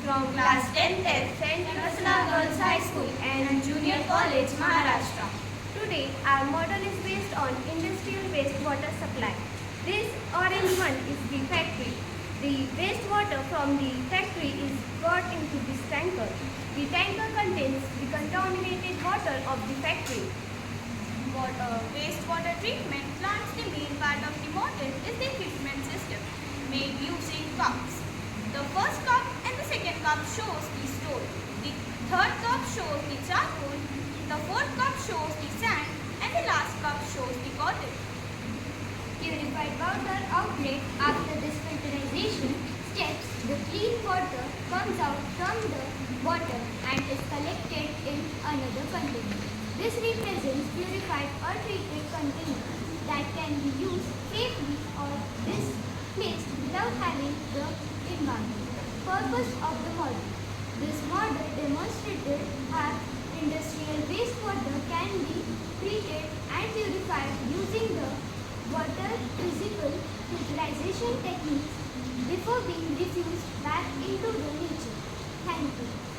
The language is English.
from class 10th at St. Ursula Girls High School and Junior College, Maharashtra. Today, our model is based on industrial wastewater supply. This orange one is the factory. The wastewater from the factory is brought into this tanker. The tanker contains the contaminated water of the factory. Wastewater treatment plant's the main part of the model is the treatment system made using cups. The first cup and the second cup shows the stone. The third cup shows the charcoal. The fourth cup shows the sand and the last cup shows the cotton. Purified water outlet. After this filterization steps, the clean water comes out from the water and is collected in another container. This represents purified or treated container that can be used safely or displaced without having the environment. Purpose of the model. This model demonstrated how industrial wastewater can be treated and purified using the water physical filtration techniques before being diffused back into the nature. Thank you.